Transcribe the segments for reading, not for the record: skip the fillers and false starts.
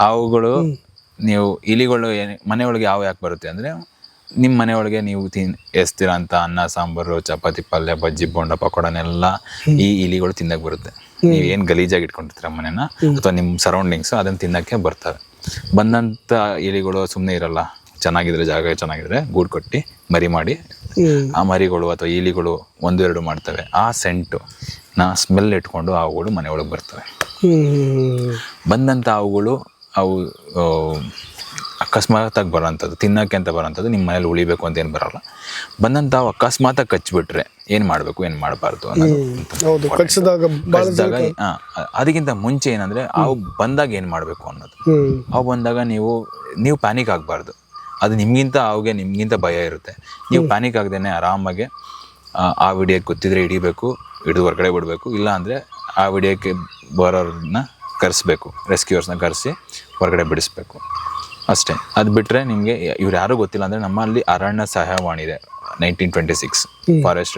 ಹಾವುಗಳು ನೀವು ಇಲಿಗಳು ಮನೆಯೊಳಗೆ ಯಾವ ಯಾಕೆ ಬರುತ್ತೆ ಅಂದರೆ ನಿಮ್ಮ ಮನೆಯೊಳಗೆ ನೀವು ಎಸ್ತೀರ ಅಂತ ಅನ್ನ ಸಾಂಬಾರು ಚಪಾತಿ ಪಲ್ಯ ಬಜ್ಜಿ ಬೋಂಡ ಪಕೋಡನೆಲ್ಲ ಈ ಇಲಿಗಳು ತಿನ್ನಕ್ಕೆ ಬರುತ್ತೆ. ನೀವು ಏನು ಗಲೀಜಾಗಿ ಇಟ್ಕೊಂಡಿರ್ತೀರ ಮನೆನ ಅಥವಾ ನಿಮ್ಮ ಸರೌಂಡಿಂಗ್ಸು ಅದನ್ನು ತಿನ್ನಕ್ಕೆ ಬರ್ತವೆ. ಬಂದಂಥ ಇಲಿಗಳು ಸುಮ್ಮನೆ ಇರಲ್ಲ, ಚೆನ್ನಾಗಿದ್ರೆ ಜಾಗ ಚೆನ್ನಾಗಿದ್ರೆ ಗೂಡು ಕಟ್ಟಿ ಮರಿ ಮಾಡಿ ಆ ಮರಿಗಳು ಅಥವಾ ಇಲಿಗಳು 1-2 ಮಾಡ್ತವೆ. ಆ ಸೆಂಟು ಸ್ಮೆಲ್ ಇಟ್ಕೊಂಡು ಹಾವುಗಳು ಮನೆಯೊಳಗೆ ಬರ್ತವೆ. ಬಂದಂಥ ಹಾವುಗಳು ಅವು ಅಕಸ್ಮಾತಾಗಿ ಬರೋಂಥದ್ದು, ತಿನ್ನೋಕ್ಕೆ ಅಂತ ಬರೋಂಥದ್ದು, ನಿಮ್ಮ ಮನೇಲಿ ಉಳಿಬೇಕು ಅಂತ ಏನು ಬರೋಲ್ಲ. ಬಂದಂಥ ಅಕಸ್ಮಾತಾಗಿ ಕಚ್ಚಿಬಿಟ್ರೆ ಏನು ಮಾಡಬೇಕು ಏನು ಮಾಡಬಾರ್ದು ಅನ್ನೋದು. ಕಚ್ಚಿದಾಗ ಅದಕ್ಕಿಂತ ಮುಂಚೆ ಏನಂದರೆ ಹಾವು ಬಂದಾಗ ಏನು ಮಾಡಬೇಕು ಅನ್ನೋದು. ಹಾವು ಬಂದಾಗ ನೀವು ಪ್ಯಾನಿಕ್ ಆಗಬಾರ್ದು. ಅದು ನಿಮಗಿಂತ ಭಯ ಇರುತ್ತೆ. ನೀವು ಪ್ಯಾನಿಕ್ ಆಗದೇನೆ ಆರಾಮಾಗೆ ಆ ವಿಡಿಯೋಕ್ಕೆ ಗೊತ್ತಿದ್ರೆ ಹಿಡಿಬೇಕು, ಹಿಡಿದು ಹೊರಗಡೆ ಬಿಡಬೇಕು. ಇಲ್ಲ ಅಂದರೆ ಆ ವಿಡಿಯೋಕ್ಕೆ ಬರೋರನ್ನ ಕರೆಸ್ಬೇಕು, ರೆಸ್ಕ್ಯೂವರ್ಸ್ನ ಕರೆಸಿ ಹೊರಗಡೆ ಬಿಡಿಸ್ಬೇಕು ಅಷ್ಟೇ. ಅದು ಬಿಟ್ಟರೆ ನಿಮಗೆ ಇವ್ರು ಯಾರೂ ಗೊತ್ತಿಲ್ಲ ಅಂದರೆ ನಮ್ಮಲ್ಲಿ ಅರಣ್ಯ ಸಹಾಯವಾಣಿ ಇದೆ, 1926 ಫಾರೆಸ್ಟ್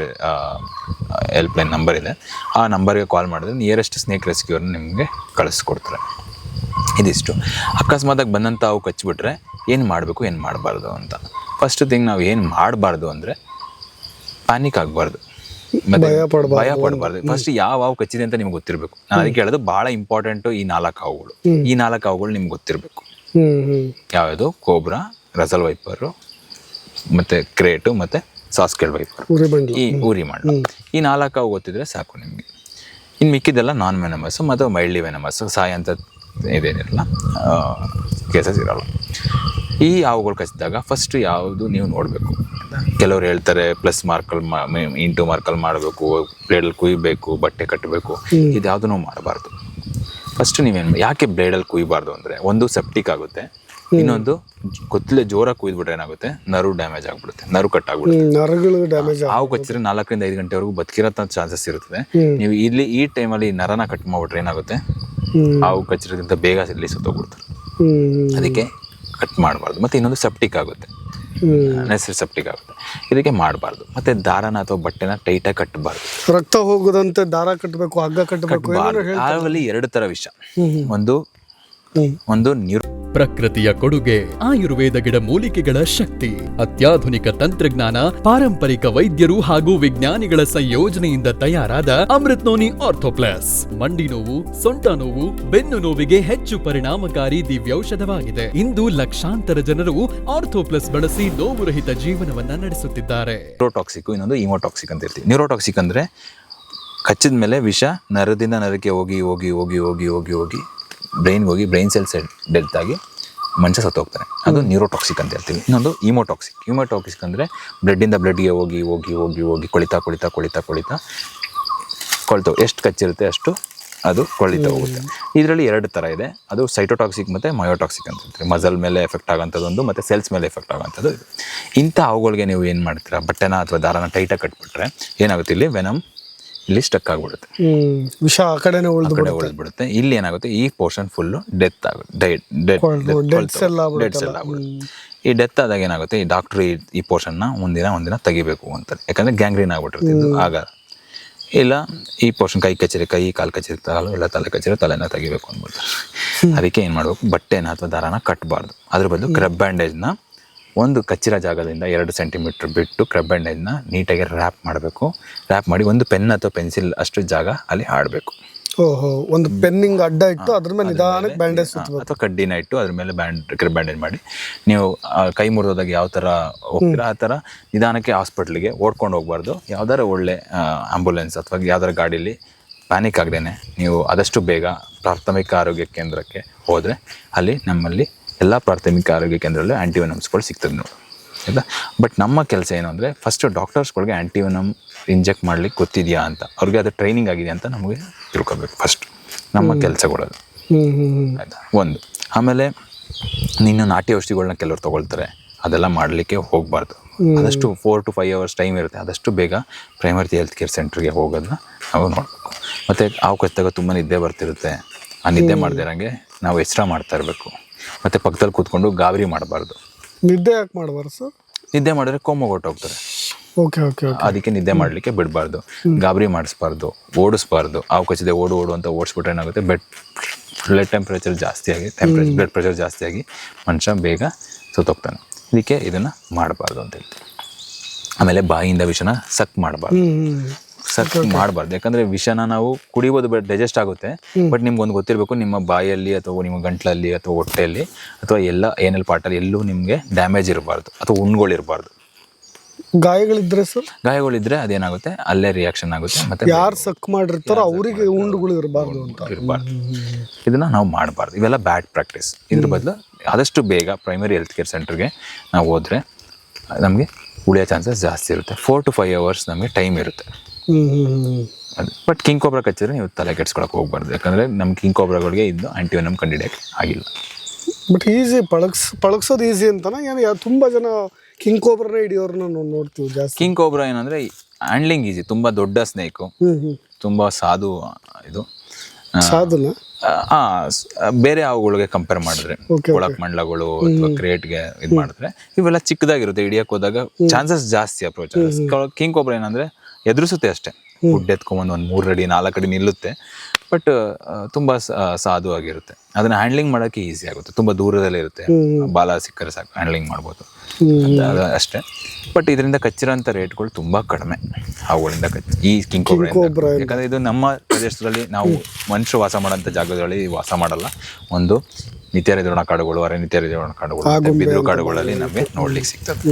ಹೆಲ್ಪ್ಲೈನ್ ನಂಬರ್ ಇದೆ. ಆ ನಂಬರ್ಗೆ ಕಾಲ್ ಮಾಡಿದ್ರೆ ನಿಯರೆಸ್ಟ್ ಸ್ನೇಕ್ ರೆಸ್ಕ್ಯೂರ್ನ ನಿಮಗೆ ಕಳಿಸ್ಕೊಡ್ತಾರೆ. ಇದಿಷ್ಟು. ಅಕಸ್ಮಾತಾಗಿ ಬಂದಂಥ ಅವು ಕಚ್ಚಿಬಿಟ್ರೆ ಏನು ಮಾಡಬೇಕು ಏನು ಮಾಡಬಾರ್ದು ಅಂತ. ಫಸ್ಟ್ ಥಿಂಗ್ ನಾವು ಏನು ಮಾಡಬಾರ್ದು ಅಂದರೆ ಪ್ಯಾನಿಕ್ ಆಗಬಾರ್ದು, ಮತ್ತೆ ಭಯ ಪಡಬಾರ್ದು. ಫಸ್ಟ್ ಯಾವ ಹಾವು ಕಚ್ಚಿದೆ ಅಂತ ನಿಮ್ಗೆ ಗೊತ್ತಿರಬೇಕು. ನಾನು ಅದಕ್ಕೆ ಹೇಳೋದು ಭಾಳ ಇಂಪಾರ್ಟೆಂಟು ಈ 4 ಹಾವುಗಳು. ಈ 4 ಹಾವುಗಳು ನಿಮ್ಗೆ ಗೊತ್ತಿರಬೇಕು. ಯಾವುದು ಕೋಬ್ರಾ, ರಸಲ್ ವೈಪರು, ಮತ್ತು ಕ್ರೇಟು, ಮತ್ತು ಸಾಸ್ಕೆಲ್ ವೈಪರ್, ಈ ಊರಿ ಮಣ್ಣು. ಈ 4 ಹಾವು ಗೊತ್ತಿದ್ರೆ ಸಾಕು ನಿಮಗೆ. ಇನ್ನು ಮಿಕ್ಕಿದೆಲ್ಲ ನಾನ್ ವೆನಮಸ್ಸು ಮತ್ತು ಮೈಲ್ಡ್ಲಿ ವೆನಮಸ್ಸು, ಸಾಯಂತ ಇದೇನಿರಲ್ಲ, ಕೇಸಸ್ ಇರೋಲ್ಲ. ಈ ಹಾವುಗಳು ಕಚ್ಚಿದಾಗ ಫಸ್ಟ್ ಯಾವುದು ನೀವು ನೋಡಬೇಕು. ಕೆಲವ್ರು ಹೇಳ್ತಾರೆ ಪ್ಲಸ್ ಮಾರ್ಕಲ್ಲಿ ಇಂಟು ಮಾರ್ಕಲ್ಲಿ ಮಾಡಬೇಕು, ಬ್ಲೇಡಲ್ಲಿ ಕುಯ್ಬೇಕು, ಬಟ್ಟೆ ಕಟ್ಟಬೇಕು. ಇದು ಯಾವುದೂ ಮಾಡಬಾರ್ದು. ಫಸ್ಟ್ ನೀವೇನು ಯಾಕೆ ಬ್ಲೇಡಲ್ಲಿ ಕುಯ್ಬಾರ್ದು ಅಂದರೆ, ಒಂದು ಸೆಪ್ಟಿಕ್ ಆಗುತ್ತೆ, ಇನ್ನೊಂದು ಗೊತ್ತಿಲ್ಲ ಜೋರಾಗಿ ಕುಯ್ದುಬಿಟ್ರೆ ಏನಾಗುತ್ತೆ, ನರ್ವ್ ಡ್ಯಾಮೇಜ್ ಆಗಿಬಿಡುತ್ತೆ, ನರ್ವ್ ಕಟ್ ಆಗಿಬಿಡುತ್ತೆ. ಹಾವು ಕಚ್ಚಿದ್ರೆ 4ರಿಂದ 5 ಗಂಟೆವರೆಗೂ ಬದುಕಿರೋ ಚಾನ್ಸಸ್ ಇರುತ್ತದೆ. ನೀವು ಇಲ್ಲಿ ಈ ಟೈಮಲ್ಲಿ ನರನ ಕಟ್ ಮಾಡಿಬಿಟ್ರೆ ಏನಾಗುತ್ತೆ, ಹಾವು ಕಚ್ಚಿರೋದ್ರಿಂದ ಬೇಗ ಇಲ್ಲಿ ಸುತ್ತೋಗ್ಬಿಡ್ತಾರೆ. ಅದಕ್ಕೆ ಕಟ್ ಮಾಡಬಾರ್ದು. ಮತ್ತು ಇನ್ನೊಂದು ಸೆಪ್ಟಿಕ್ ಆಗುತ್ತೆ, ಸೆಪ್ಟಿಕ್ ಆಗುತ್ತೆ, ಇದಕ್ಕೆ ಮಾಡಬಾರ್ದು. ಮತ್ತು ದಾರನ ಅಥವಾ ಬಟ್ಟೆನ ಟೈಟಾಗಿ ಕಟ್ಟಬಾರ್ದು. ರಕ್ತ ಹೋಗದಂತೆ ದಾರ ಕಟ್ಟಬೇಕು, ಹಗ್ಗ ಕಟ್ಟಬೇಕು. ಹಾವಲ್ಲಿ 2 ಥರ ವಿಷ. ಒಂದು ಪ್ರಕೃತಿಯ ಕೊಡುಗೆ, ಆಯುರ್ವೇದ ಗಿಡ ಮೂಲಿಕೆಗಳ ಶಕ್ತಿ, ಅತ್ಯಾಧುನಿಕ ತಂತ್ರಜ್ಞಾನ, ಪಾರಂಪರಿಕ ವೈದ್ಯರು ಹಾಗೂ ವಿಜ್ಞಾನಿಗಳ ಸಂಯೋಜನೆಯಿಂದ ತಯಾರಾದ ಅಮೃತ್-ನೋನಿ ಆರ್ಥೋಪ್ಲಸ್ ಮಂಡಿ ನೋವು, ಸೊಂಟ ನೋವು, ಬೆನ್ನು ನೋವಿಗೆ ಹೆಚ್ಚು ಪರಿಣಾಮಕಾರಿ ದಿವ್ಯೌಷಧವಾಗಿದೆ. ಇಂದು ಲಕ್ಷಾಂತರ ಜನರು ಆರ್ಥೋಪ್ಲಸ್ ಬಳಸಿ ನೋವು ರಹಿತ ಜೀವನವನ್ನ ನಡೆಸುತ್ತಿದ್ದಾರೆ. ನ್ಯೂರೋಟಾಕ್ಸಿಕ್, ಇನ್ನೊಂದು ಇಮೋಟಾಕ್ಸಿಕ್ ಅಂತ ಹೇಳ್ತೀವಿ. ನ್ಯೂರೋಟಾಕ್ಸಿಕ್ ಅಂದ್ರೆ ಕಚ್ಚಿದ ಮೇಲೆ ವಿಷ ನರದಿಂದ ನರಕ್ಕೆ ಹೋಗಿ ಹೋಗಿ ಹೋಗಿ ಹೋಗಿ ಹೋಗಿ ಹೋಗಿ ಬ್ರೈನ್ಗೆ ಹೋಗಿ ಬ್ರೈನ್ ಸೆಲ್ಸ್ ಡೆತ್ ಆಗಿ ಮನುಷ್ಯ ಸತ್ತೋಗ್ತಾನೆ. ಅದು ನ್ಯೂರೋಟಾಕ್ಸಿಕ್ ಅಂತ ಹೇಳ್ತೀವಿ. ಇನ್ನೊಂದು ಇಮೋಟಾಕ್ಸಿಕ್ ಅಂದರೆ ಬ್ಲಡ್ಡಿಂದ ಬ್ಲಡ್ಗೆ ಹೋಗಿ ಹೋಗಿ ಹೋಗಿ ಹೋಗಿ ಕೊಳಿತಾ ಎಷ್ಟು ಕಚ್ಚಿರುತ್ತೆ ಅಷ್ಟು ಅದು ಕೊಳಿತಾ ಹೋಗುತ್ತೆ. ಇದರಲ್ಲಿ 2 ಥರ ಇದೆ. ಅದು ಸೈಟೋಟಾಕ್ಸಿಕ್ ಮತ್ತು ಮಯೋಟಾಕ್ಸಿಕ್ ಅಂತ ಹೇಳ್ತೀವಿ. ಮಸಲ್ ಮೇಲೆ ಎಫೆಕ್ಟ್ ಆಗೋಂಥದ್ದೊಂದು ಮತ್ತು ಸೆಲ್ಸ್ ಮೇಲೆ ಎಫೆಕ್ಟ್ ಆಗೋಂಥದ್ದು ಇದು. ಇಂಥ ಅವುಗಳಿಗೆ ನೀವು ಏನು ಮಾಡ್ತೀರಾ, ಬಟ್ಟೆನ ಅಥವಾ ದಾರನ ಟೈಟಾಗಿ ಕಟ್ಬಿಟ್ರೆ ಏನಾಗುತ್ತೆ, ಇಲ್ಲಿ ವೆನಮ್ ಇಲ್ಲಿ ಸ್ಟಕ್ ಆಗಿಬಿಡುತ್ತೆ, ವಿಷ ಆ ಕಡೆನೇ ಉಳಿದ್ಬಿಡುತ್ತೆ. ಇಲ್ಲಿ ಏನಾಗುತ್ತೆ, ಈ ಪೋರ್ಷನ್ ಫುಲ್ಲು ಡೆತ್ ಆಗುತ್ತೆ, ಡೆಡ್ ಸೆಲ್ ಆಗ್ಬಿಡುತ್ತೆ. ಈ ಡೆತ್ ಆದಾಗ ಏನಾಗುತ್ತೆ, ಈ ಡಾಕ್ಟ್ರು ಈ ಪೋರ್ಷನ್ನ ಒಂದಿನ ತೆಗಿಬೇಕು ಅಂತಾರೆ. ಯಾಕಂದರೆ ಗ್ಯಾಂಗ್ರೀನ್ ಆಗ್ಬಿಟ್ಟಿರ್ತಿದ್ದು. ಆಗ ಇಲ್ಲ ಈ ಪೋರ್ಷನ್ ಕೈ ಕಚ್ಚಿರೆ ಕೈ, ಕಾಲು ಕಚ್ಚಿರೆ ಕಾಲು, ಇಲ್ಲ ತಲೆ ಕಚ್ಚಿರೆ ತಲೆನ ತೆಗಿಬೇಕು ಅಂದ್ಬಿಡ್ತಾರೆ. ಅದಕ್ಕೆ ಏನು ಮಾಡಬೇಕು, ಬಟ್ಟೆನ ಅಥವಾ ದಾರನ ಕಟ್ಟಬಾರ್ದು. ಅದ್ರ ಬದಲು ಕ್ರಬ್ ಬ್ಯಾಂಡೇಜ್ನ ಒಂದು ಕಚ್ಚಿರೋ ಜಾಗದಿಂದ 2 ಸೆಂಟಿಮೀಟ್ರ್ ಬಿಟ್ಟು ಕ್ರಬ್ ಬ್ಯಾಂಡೇಜ್ನ ನೀಟಾಗಿ ರ್ಯಾಪ್ ಮಾಡಬೇಕು. ರ್ಯಾಪ್ ಮಾಡಿ ಒಂದು ಪೆನ್ ಅಥವಾ ಪೆನ್ಸಿಲ್ ಅಷ್ಟು ಜಾಗ ಅಲ್ಲಿ ಆಡಬೇಕು. ಒಂದು ಪೆನ್ನಿಂಗ್ ಅಡ್ಡ ಇಟ್ಟು ಅದ್ರ ಮೇಲೆ ನಿಧಾನಕ್ಕೆ ಬ್ಯಾಂಡೇಜ್ ಅಥವಾ ಕಡ್ಡಿನ ಇಟ್ಟು ಅದ್ರ ಮೇಲೆ ಕ್ರಬ್ ಬ್ಯಾಂಡೇಜ್ ಮಾಡಿ ನೀವು ಕೈ ಮುರಿದೋದಾಗ ಯಾವ ಥರ ಹೋಗ್ತೀರಾ ಆ ಥರ ನಿಧಾನಕ್ಕೆ ಹಾಸ್ಪಿಟ್ಲಿಗೆ ಓಡ್ಕೊಂಡು ಹೋಗ್ಬಾರ್ದು. ಯಾವ್ದಾರ ಒಳ್ಳೆ ಆಂಬುಲೆನ್ಸ್ ಅಥವಾ ಯಾವ್ದಾರ ಗಾಡೀಲಿ ಪ್ಯಾನಿಕ್ ಆಗದೇನೆ ನೀವು ಆದಷ್ಟು ಬೇಗ ಪ್ರಾಥಮಿಕ ಆರೋಗ್ಯ ಕೇಂದ್ರಕ್ಕೆ ಹೋದರೆ ಅಲ್ಲಿ ನಮ್ಮಲ್ಲಿ ಎಲ್ಲ ಪ್ರಾಥಮಿಕ ಆರೋಗ್ಯ ಕೇಂದ್ರದಲ್ಲೂ ಆ್ಯಂಟಿವೆನಮ್ಸ್ಗಳು ಸಿಗ್ತದೆ ನೋಡಿ, ಆಯಿತಾ. ಬಟ್ ನಮ್ಮ ಕೆಲಸ ಏನು ಅಂದರೆ ಫಸ್ಟ್ ಡಾಕ್ಟರ್ಸ್ಗಳಿಗೆ ಆ್ಯಂಟಿವೆನಮ್ ಇಂಜೆಕ್ಟ್ ಮಾಡ್ಲಿಕ್ಕೆ ಗೊತ್ತಿದೆಯಾ ಅಂತ, ಅವ್ರಿಗೆ ಅದು ಟ್ರೈನಿಂಗ್ ಆಗಿದೆ ಅಂತ ನಮಗೆ ತಿಳ್ಕೊಬೇಕು ಫಸ್ಟ್ ನಮ್ಮ ಕೆಲಸಗಳದು, ಆಯಿತಾ. ಒಂದು ಆಮೇಲೆ ನೀನು ನಾಟಿ ಔಷಧಿಗಳನ್ನ ಕೆಲವ್ರು ತೊಗೊಳ್ತಾರೆ, ಅದೆಲ್ಲ ಮಾಡಲಿಕ್ಕೆ ಹೋಗಬಾರ್ದು. ಆದಷ್ಟು 4 to 5 hours ಟೈಮ್ ಇರುತ್ತೆ, ಆದಷ್ಟು ಬೇಗ ಪ್ರೈಮರಿ ಹೆಲ್ತ್ ಕೇರ್ ಸೆಂಟ್ರಿಗೆ ಹೋಗೋದನ್ನ ನಾವು ನೋಡಬೇಕು. ಮತ್ತು ಹಾವು ಕಚ್ಚಿದಾಗ ತುಂಬ ನಿದ್ದೆ ಬರ್ತಿರುತ್ತೆ, ಆ ನಿದ್ದೆ ಮಾಡ್ದಿರಂಗೆ ನಾವು ಎಚ್ಚರ ಮಾಡ್ತಾ ಇರಬೇಕು. ಮತ್ತು ಪಕ್ಕದಲ್ಲಿ ಕೂತ್ಕೊಂಡು ಗಾಬರಿ ಮಾಡಬಾರ್ದು. ನಿದ್ದೆ ಯಾಕೆ ಮಾಡಬಾರ್ದು ಸರ್? ನಿದ್ದೆ ಮಾಡಿದ್ರೆ ಕೋಮಾಗೆ ಹೊರಟೋಗ್ತಾರೆ. ಅದಕ್ಕೆ ನಿದ್ದೆ ಮಾಡಲಿಕ್ಕೆ ಬಿಡಬಾರ್ದು, ಗಾಬರಿ ಮಾಡಿಸ್ಬಾರ್ದು, ಓಡಿಸ್ಬಾರ್ದು. ಹಾವು ಕಚ್ಚಿದೆ ಓಡು ಅಂತ ಓಡಿಸ್ಬಿಟ್ರೆ ಏನಾಗುತ್ತೆ, ಬ್ಲಡ್ ಟೆಂಪ್ರೇಚರ್ ಜಾಸ್ತಿಯಾಗಿ ಬ್ಲಡ್ ಪ್ರೆಷರ್ ಜಾಸ್ತಿಯಾಗಿ ಮನುಷ್ಯ ಬೇಗ ಸತ್ತೋಗ್ತಾನೆ. ಇದಕ್ಕೆ ಇದನ್ನು ಮಾಡಬಾರ್ದು ಅಂತ ಹೇಳ್ತೀವಿ. ಆಮೇಲೆ ಬಾಯಿಯಿಂದ ವಿಷನ ಸಕ್ ಮಾಡಬಾರ್ದು. ಸಕ್ ಮಾಡಬಾರ್ದು, ಯಾಕಂದರೆ ವಿಷನ ನಾವು ಕುಡಿಬೋದು, ಡೈಜೆಸ್ಟ್ ಆಗುತ್ತೆ. ಬಟ್ ನಿಮ್ಗೊಂದು ಗೊತ್ತಿರಬೇಕು, ನಿಮ್ಮ ಬಾಯಲ್ಲಿ ಅಥವಾ ನಿಮ್ಮ ಗಂಟ್ಲಲ್ಲಿ ಅಥವಾ ಹೊಟ್ಟೆಯಲ್ಲಿ ಅಥವಾ ಎಲ್ಲ ಏನೆಲ್ಲ ಪಾರ್ಟಲ್ಲಿ ಎಲ್ಲೂ ನಿಮಗೆ ಡ್ಯಾಮೇಜ್ ಇರಬಾರ್ದು ಅಥವಾ ಉಣ್ಗಳಿರಬಾರ್ದು. ಗಾಯಗಳಿದ್ರೆ ಸರ್, ಗಾಯಗಳಿದ್ರೆ ಅದೇನಾಗುತ್ತೆ, ಅಲ್ಲೇ ರಿಯಾಕ್ಷನ್ ಆಗುತ್ತೆ. ಮತ್ತೆ ಯಾರು ಸಕ್ ಮಾಡಿರ್ತಾರೋ ಅವರಿಗೆ ಉಂಡುಗಳು ಇರಬಾರ್ದು ಅಂತ. ಇದನ್ನ ನಾವು ಮಾಡಬಾರ್ದು. ಇವೆಲ್ಲ ಬ್ಯಾಡ್ ಪ್ರಾಕ್ಟೀಸ್. ಇದ್ರ ಬದಲು ಆದಷ್ಟು ಬೇಗ ಪ್ರೈಮರಿ ಹೆಲ್ತ್ ಕೇರ್ ಸೆಂಟರ್ಗೆ ನಾವು ಹೋದರೆ ನಮಗೆ ಉಳಿಯೋ ಚಾನ್ಸಸ್ ಜಾಸ್ತಿ ಇರುತ್ತೆ. 4 to 5 hours ನಮಗೆ ಟೈಮ್ ಇರುತ್ತೆ. ಅದು ಬಟ್ ಕಿಂಗ್ ಕೋಬ್ರಾ ಕಚ್ಚಿದ್ರೆ ನೀವು ತಲೆ ಕೆಡ್ಸ್ಕೊಳಕ್ಕೆ ಹೋಗ್ಬಾರ್ದು, ಯಾಕಂದರೆ ನಮ್ಮ ಕಿಂಗ್ ಕೋಬ್ರಾಗಳಿಗೆ ಇದು ಆಂಟಿವೆನಮ್ ಕಂಡಿಡಿಯೋಕ್ಕೆ ಆಗಿಲ್ಲ. ಬಟ್ ಈಸಿ ಪಳಗ್ಸೋದು ಈಸಿ ಅಂತಾನ, ಏನು ತುಂಬ ಜನ ಕಿಂಗ್ ಕೋಬ್ರಾನೇ ಹಿಡಿಯೋರ್ನ ನೋಡ್ತೀವಿ ಜಾಸ್ತಿ. ಕಿಂಗ್ ಕೋಬ್ರಾ ಏನಂದರೆ ಹ್ಯಾಂಡ್ಲಿಂಗ್ ಈಸಿ, ತುಂಬ ದೊಡ್ಡ ಸ್ನೇಕು, ತುಂಬ ಸಾಧು. ಇದು ಸಾಧನ ಬೇರೆ ಹಾವುಗಳಿಗೆ ಕಂಪೇರ್ ಮಾಡಿದ್ರೆ, ಕೊಳಕ್ ಮಂಡಲಗಳು ಅಥವಾ ಕ್ರಿಯೇಟ್ಗೆ ಇದು ಮಾಡಿದ್ರೆ ಇವೆಲ್ಲ ಚಿಕ್ಕದಾಗಿರುತ್ತೆ. ಹಿಡಿಯಕ್ಕೆ ಹೋದಾಗ ಚಾನ್ಸಸ್ ಜಾಸ್ತಿ ಅಪ್ರೋಚ್. ಕಿಂಗ್ ಕೋಬ್ರಾ ಏನಂದ್ರೆ ಎದುರಿಸುತ್ತೆ ಅಷ್ಟೇ, ಗುಡ್ ಎತ್ಕೊಂಬಂದು ಒಂದು 3 ಅಡಿ 4 ಅಡಿ ನಿಲ್ಲುತ್ತೆ. ಬಟ್ ತುಂಬ ಸಾಧು ಆಗಿರುತ್ತೆ. ಅದನ್ನ ಹ್ಯಾಂಡ್ಲಿಂಗ್ ಮಾಡೋಕ್ಕೆ ಈಸಿ ಆಗುತ್ತೆ, ತುಂಬ ದೂರದಲ್ಲೇ ಇರುತ್ತೆ. ಬಾಲ ಸಿಕ್ಕರೆ ಸಾಕು ಹ್ಯಾಂಡ್ಲಿಂಗ್ ಮಾಡ್ಬೋದು, ಅದು ಅಷ್ಟೇ. ಬಟ್ ಇದರಿಂದ ಕಚ್ಚಿರೋಂಥ ರೇಟ್ಗಳು ತುಂಬ ಕಡಿಮೆ ಹಾವುಗಳಿಂದ ಈ ಕಿಂಗ್ ಕೋಬ್ರಾ. ಯಾಕಂದರೆ ಇದು ನಮ್ಮ ಪ್ರದೇಶದಲ್ಲಿ ನಾವು ಮನುಷ್ಯರು ವಾಸ ಮಾಡೋಂಥ ಜಾಗದಲ್ಲಿ ವಾಸ ಮಾಡಲ್ಲ. ಒಂದು ನಿತ್ಯಹರಿದ್ರೋಣ ಕಾಡುಗಳು, ಅರೆ ನಿತ್ಯಹರಿದ್ರೋಣ ಕಾಡುಗಳು, ಬಿದಿರು ಕಾಡುಗಳಲ್ಲಿ ನಮಗೆ ನೋಡ್ಲಿಕ್ಕೆ ಸಿಗ್ತದೆ.